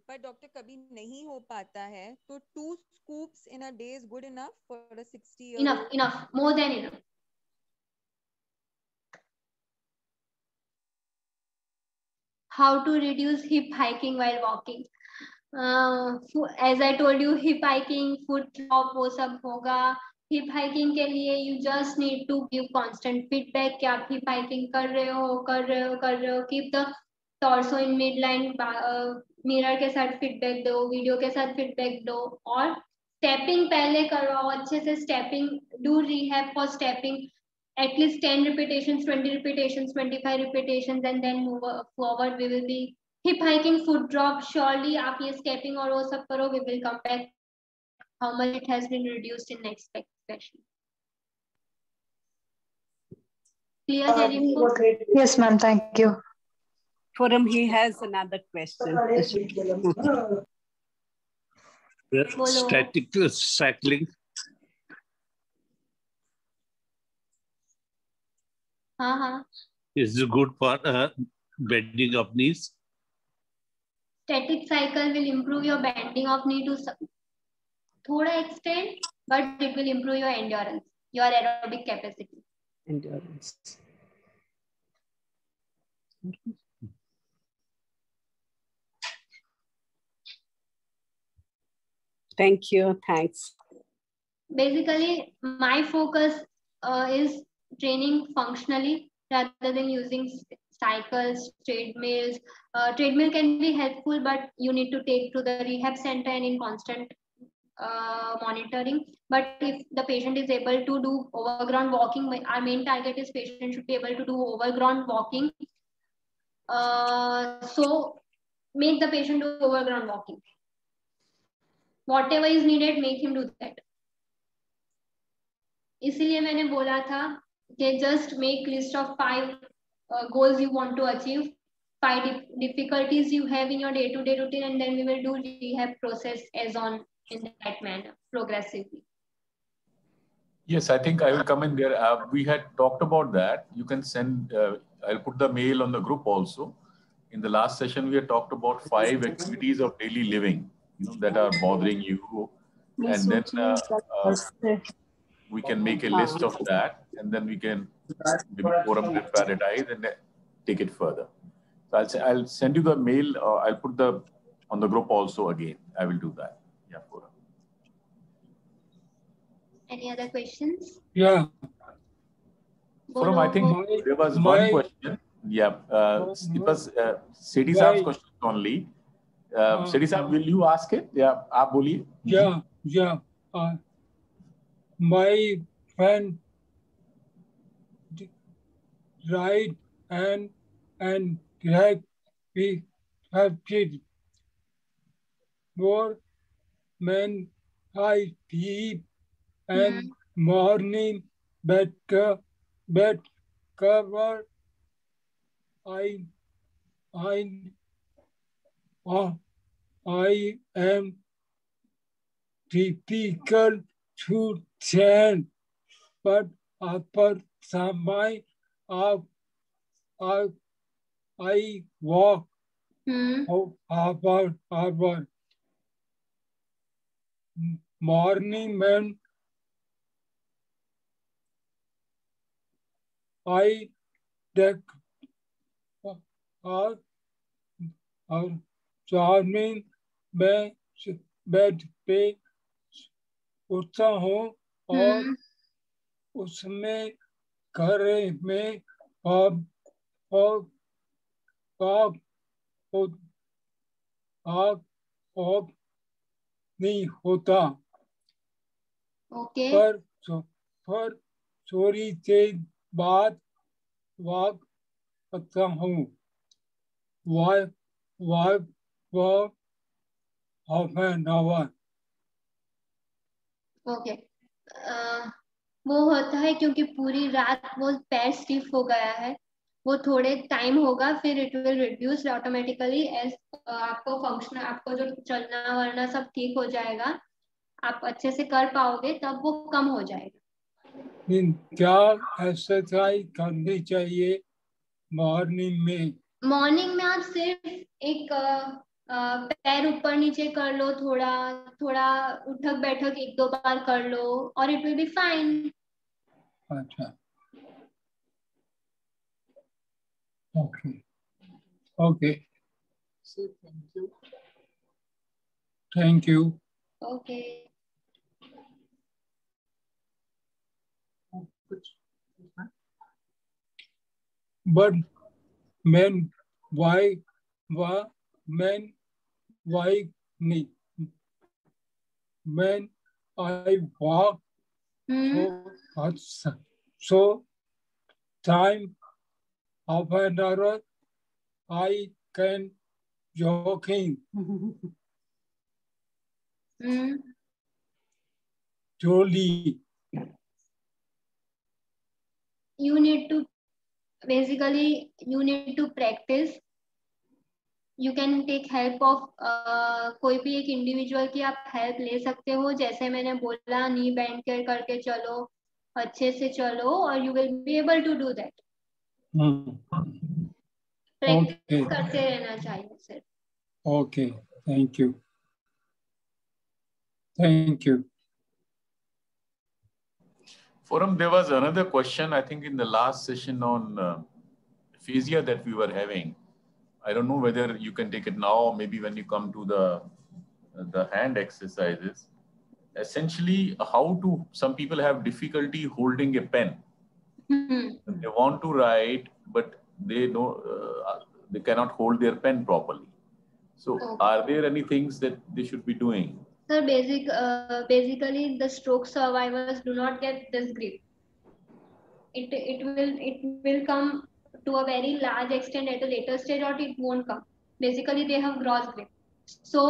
पर doctor कभी नहीं हो पाता है तो 2 scoops in a day is good enough for a 60-year-old? Enough, more than enough. How to reduce hip hiking while walking? As I told you, hip hiking, foot drop, वो सब होगा. Hip hiking के लिए you just need to give constant feedback कि आप hip hiking कर रहे हो. Keep the torso in midline, mirror के साथ feedback दो, video के साथ feedback दो, और stepping पहले करवाओ अच्छे से. Stepping, do rehab for stepping. At least 10 repetitions, 20 repetitions, 25 repetitions, and then move forward. We will be hip hiking, foot drop. Surely, आप ये stepping और वो सब करो, we will come back how much it has been reduced in next session. Clear, Jerimko? Yes, ma'am. Thank you. Forum, he has another question. Static cycling. Is it good for bending of knees? Static cycle will improve your bending of knee to thoda extent, but it will improve your endurance, your aerobic capacity. Endurance. Thank you. Thanks. Basically, my focus is training functionally rather than using cycles, treadmills. Treadmill can be helpful, but you need to take to the rehab center and in constant monitoring. But if the patient is able to do overground walking, our main target is patient should be able to do overground walking. So make the patient do overground walking. Whatever is needed, make him do that. इसीलिए मैंने बोला था कि just make list of 5 goals you want to achieve, 5 difficulties you have in your day-to-day routine, and then we will do rehab process as on in that manner progressively. Yes, I think I will come in there. We had talked about that. You can send, I'll put the mail on the group also. In the last session, we had talked about 5 activities of daily living, that are bothering you. And then we can make a list of that, and then we can maybe forum prioritize and take it further. So I'll send you the mail. I'll put on the group also again. I will do that. Yeah, forum. Any other questions? Yeah. Forum, I think there was one question. Yeah, it was Sethi Saab's question only. Sethi Saab, will you ask it? Yeah, aap boliye. Yeah. My friend right hand and right we have kids. More men I sleep and morning bed cover. I am difficult to stand, but after some time I walk about morning when I take charming में bed पे उठता हूँ और उसमें घर में और कॉफ of नहीं होता। ओके पर चोरी से बात वाक करता हूँ। Why for half an hour? Okay वो होता है क्योंकि पूरी रात वो पैर स्टिफ हो गया है, वो थोड़े टाइम होगा फिर it will reduce automatically as आपको फंक्शन, आपको जो चलना वरना सब ठीक हो जाएगा, आप अच्छे से कर पाओगे तब वो कम हो जाएगा। क्या एक्सरसाइज करनी चाहिए मॉर्निंग में? मॉर्निंग में आप सिर्फ एक पैर ऊपर नीचे कर लो, थोड़ा थोड़ा उठक बैठक 1-2 बार कर लो और इट विल बी फाइन। अच्छा, okay okay, thank you. Okay But men, why me? When I walk so time of an hour, I can jogging. Slowly. You need to practice. You can take help of कोई भी एक individual की आप help ले सकते हो, जैसे मैंने बोला नी बैंड कर करके चलो, अच्छे से चलो और you will be able to do that. Practice करते रहना चाहिए sir. Okay, thank you, thank you. Forum, there was another question, I think, in the last session on aphasia that we were having. I don't know whether you can take it now or maybe when you come to the hand exercises. Essentially, some people have difficulty holding a pen. They want to write, but they cannot hold their pen properly. So, are there any things that they should be doing? Sir, basically the stroke survivors do not get this grip. It will come to a very large extent at a later stage or it won't come. Basically they have gross grip. So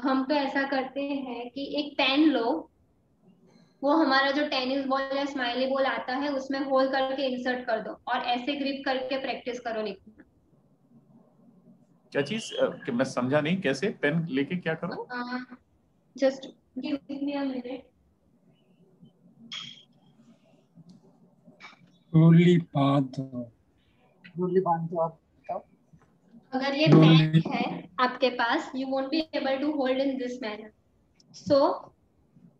हम तो ऐसा करते हैं कि एक pen लो, वो हमारा जो टेनिस बॉल या स्माइली बॉल आता है उसमें होल करके इंसर्ट कर दो और ऐसे ग्रिप करके प्रैक्टिस करो लिखना। क्या चीज मैं समझा नहीं, कैसे पेन लेके क्या करो? Just give me a minute. रोली बांध दो। अगर ये पेन है आपके पास, you won't be able to hold in this manner. So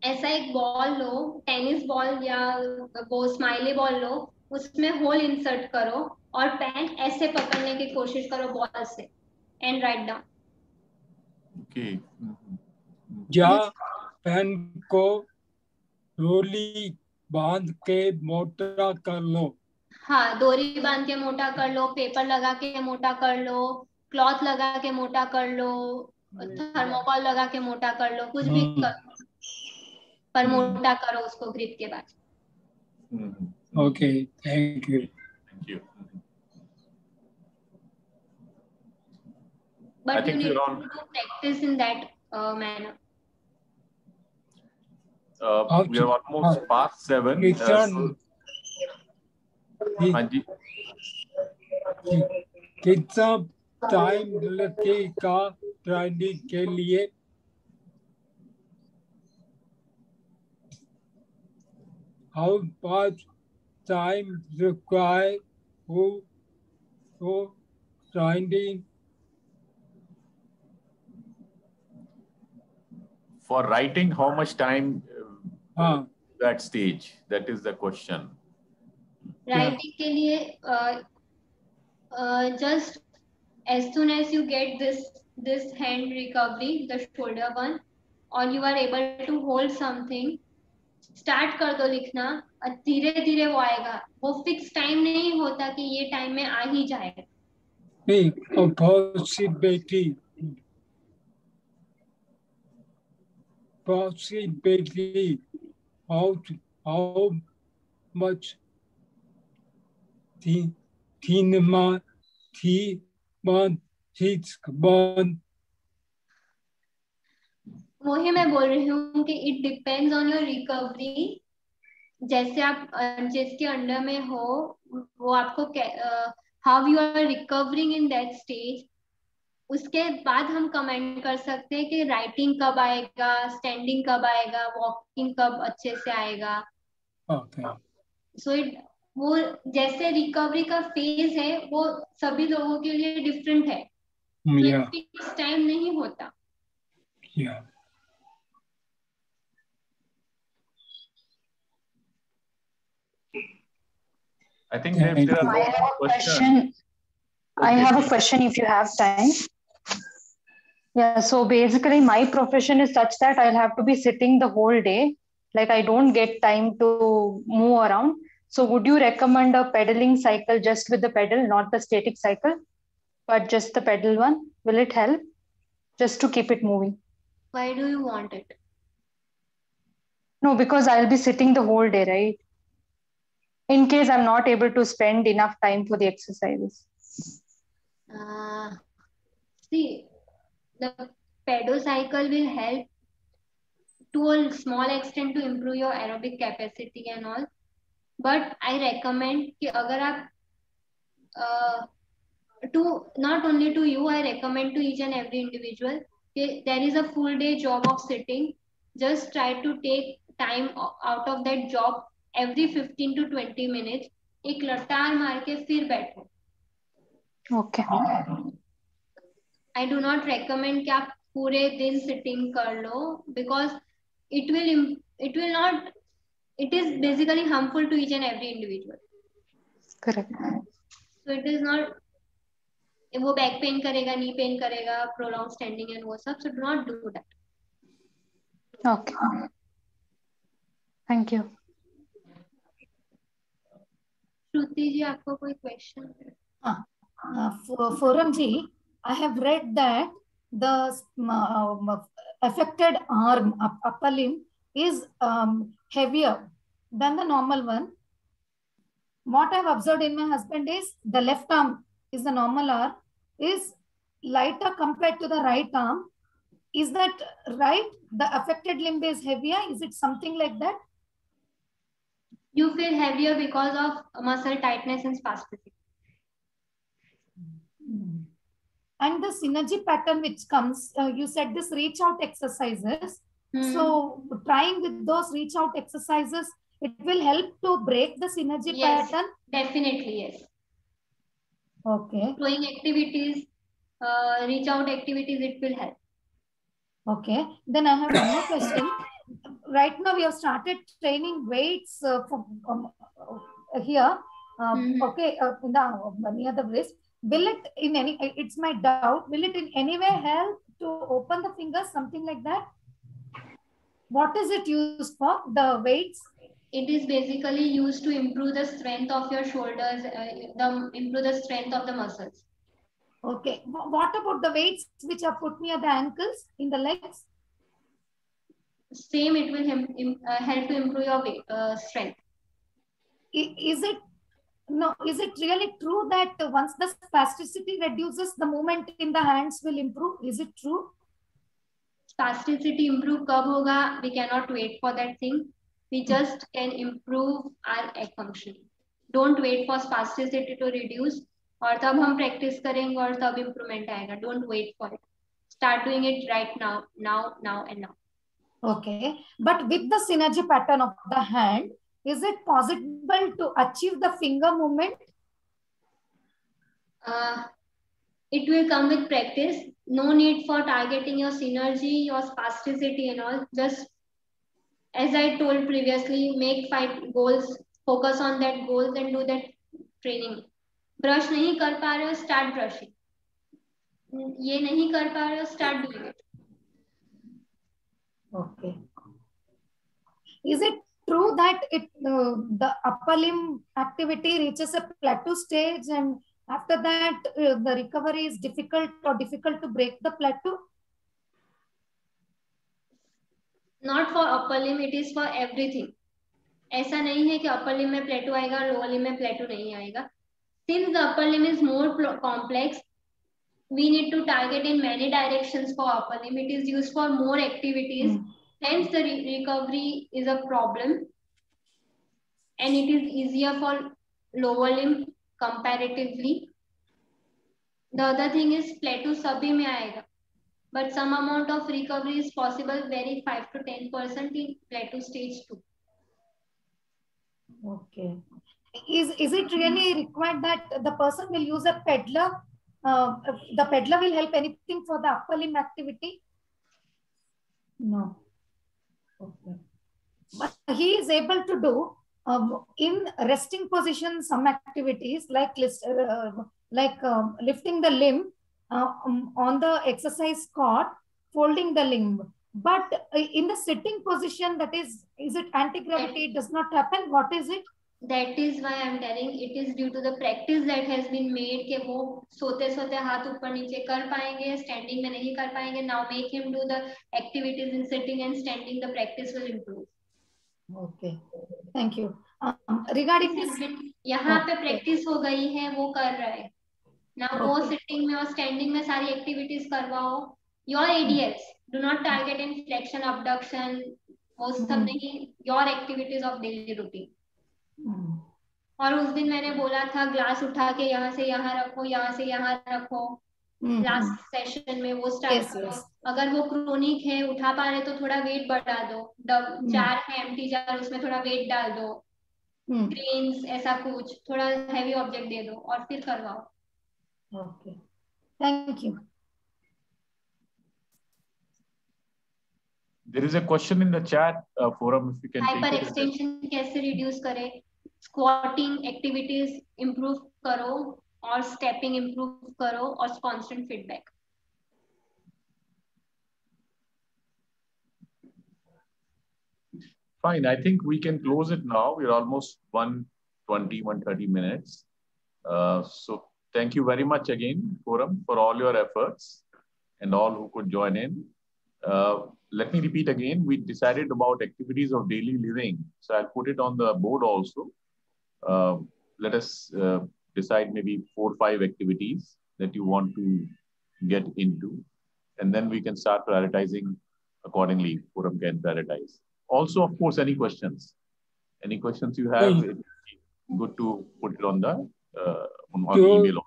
ऐसा एक बॉल लो, टेनिस बॉल या वो स्माइली बॉल लो, उसमें होल इंसर्ट करो और पेन ऐसे पकड़ने की कोशिश करो बॉल से एंड राइट डाउन। ओके। या पेन को रोली बांध के मोटा कर लो। हाँ, डोरी बांध के मोटा कर लो, पेपर लगा के मोटा कर लो, क्लॉथ लगा के मोटा कर लो, थर्मोकॉल लगा के मोटा कर लो, कुछ भी करो पर मोटा करो उसको ग्रिप के बाद। Okay, thank you. Thank you. But you need to practice in that manner. We are almost past 7. हाँ जी। कितना टाइम लगेगा ट्रेनिंग के लिए? How much time required for training? For writing, how much time that stage? That is the question. Writing के लिए just as soon as you get this hand recovery, the shoulder one, or you are able to hold something, start कर दो लिखना, धीरे धीरे वो आएगा। वो फिक्स टाइम नहीं होता कि ये टाइम में आ ही जाएगा। नहीं, possibility how much Tineman वही मैं बोल रही हूँ कि it depends on your recovery. जैसे आप जिसके अंडर में हो वो आपको how you are recovering in that stage, उसके बाद हम कमेंट कर सकते हैं कि राइटिंग कब आएगा, स्टैंडिंग कब आएगा, वॉकिंग कब अच्छे से आएगा। सो इट वो जैसे रिकवरी का फेज है वो सभी लोगों के लिए डिफरेंट है। फिक्स टाइम नहीं होता। I think there are I have a question. I have a question if you have time. Yeah, so basically my profession is such that I'll have to be sitting the whole day. Like I don't get time to move around. So would you recommend a pedaling cycle just with the pedal, not the static cycle, but just the pedal one? Will it help just to keep it moving? Why do you want it? No, because I'll be sitting the whole day, right? In case I'm not able to spend enough time for the exercises. See, the pedal cycle will help to a small extent to improve your aerobic capacity and all. But I recommend कि अगर आप to not only to you, I recommend to each and every individual कि there is a full day job of sitting. Just try to take time out of that job every 15 to 20 minutes. एक लटार मार के फिर बैठो. Okay. I do not recommend कि आप पूरे दिन sitting कर लो, because it will not, it is basically harmful to each and every individual. Correct. So it is not, वो बैक पेन करेगा, नी पेन करेगा, prolonged standing and वो सब, so do not do that. Okay. Thank you. श्रुति जी, आपको कोई question? Forum ji, I have read that the affected arm, upper limb, is heavier than the normal one. What I've observed in my husband is the left arm is the normal arm, is lighter compared to the right arm. Is that right? The affected limb is heavier. Is it something like that? You feel heavier because of muscle tightness and spasticity. And the synergy pattern which comes, you said this reach out exercises. So trying with those reach out exercises, it will help to break the synergy pattern? Definitely, yes. Okay. Doing activities, reach out activities, it will help. Okay. Then I have one more question. Right now we have started training weights here. Okay, near the wrist. Will it in any, it's my doubt, will it in any way help to open the fingers, something like that? What is it used for, the weights? It is basically used to improve the strength of your shoulders, improve the strength of the muscles. Okay. What about the weights which are put near the ankles, in the legs? Same, it will help to improve your weight, strength. Is it really true that once the spasticity reduces, the movement in the hands will improve? Is it true? Spasticity improve कब होगा? We cannot wait for that thing. We just can improve our egg function. Don't wait for spasticity to reduce. और तब हम practice करेंगे और तब improvement आएगा. Don't wait for it. Start doing it right now, and now. Okay. But with the synergy pattern of the hand, is it possible to achieve the finger movement? It will come with practice. No need for targeting your synergy, your spasticity and all. Just as I told previously, make 5 goals, focus on that goals and do that training. Brush नहीं कर पा रहे हो, start brushing. ये नहीं कर पा रहे हो, start doing it. Okay. Is it true that the upper limb activity reaches a plateau stage, and after that the recovery is difficult to break the plateau? Not for upper limb, it is for everything. ऐसा नहीं है कि upper limb में plateau आएगा और lower limb में plateau नहीं आएगा. Since the upper limb is more complex, we need to target in many directions for upper limb. It is used for more activities. Hence, the recovery is a problem, and it is easier for lower limb comparatively. The other thing is plateau सभी में आएगा, but some amount of recovery is possible, very 5 to 10% in plateau stage 2. Okay. Is it really required that the person will use a peddler? The peddler will help anything for the upper limb activity? No. Okay. But he is able to do in resting position some activities like lifting the limb on the exercise cot, folding the limb. But in the sitting position, that is it anti-gravity? It does not happen. What is it? That is why I am telling it is due to the practice that has been made कि वो सोते सोते हाथ ऊपर नीचे कर पाएंगे, standing में नहीं कर पाएंगे. Now make him do the activities in sitting and standing. The practice will improve. Okay, thank you. Regarding this, यहाँ पे practice हो गई है, वो कर रहा है. Now वो sitting में और standing में सारी activities करवाओ. Your ADLs, do not target in flexion, abduction, वो सब नहीं. Your activities of daily routine. और उस दिन मैंने बोला था ग्लास उठा के यहाँ से यहाँ रखो, यहाँ से यहाँ रखो. लास्ट सेशन में वो स्टार्ट करो. अगर वो क्रोनिक है, उठा पा रहे तो थोड़ा वेट बढ़ा दो. जार है एम्प्टी जार, उसमें थोड़ा वेट डाल दो. क्रेन्स ऐसा कुछ थोड़ा हैवी ऑब्जेक्ट दे दो और फिर करवाओ. Okay, thank you. There is a question in the chat forum, if you can hyper take it. Extension कैसे रिड्यूस करें? स्क्वाटिंग एक्टिविटीज इंप्रूव करो और स्टेपिंग इंप्रूव करो और constant feedback. Fine, I think we can close it now. We're almost 130 minutes. So thank you very much again, forum, for all your efforts and all who could join in. Let me repeat again, we decided about activities of daily living. So I'll put it on the board also. Let us decide maybe 4 or 5 activities that you want to get into. And then we can start prioritizing accordingly. Forum can prioritize. Also, of course, any questions? Any questions you have, it's good to put it on the on email.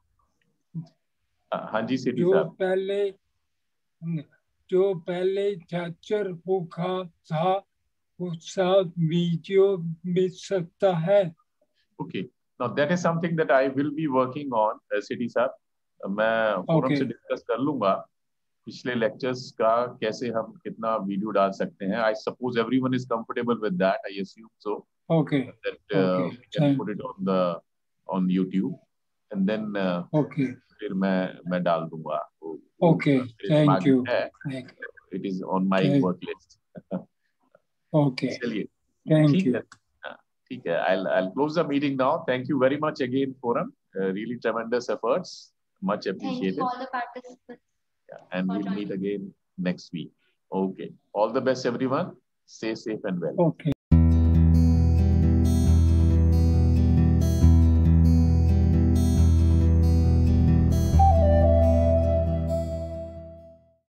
Hanji Sethi sahab. जो पहले चाचर भूखा था उसका video मिल सकता है. Okay, now that is something that I will be working on, Sethi sahab. मैं forum से discuss कर लूंगा पिछले लेक्चर्स का कैसे हम कितना वीडियो डाल सकते हैं. I suppose everyone is comfortable with that. I assume so. Okay. That we can put it on YouTube, and then फिर मैं डाल दूंगा. Okay, thank you. It is on my work list. Okay. चलिए. Thank you. ठीक है. I'll close the meeting now. Thank you very much again, forum. Really tremendous efforts. Much appreciated. Thank you all the participants. Yeah, and we'll meet again next week. Okay. All the best, everyone. Stay safe and well. Okay.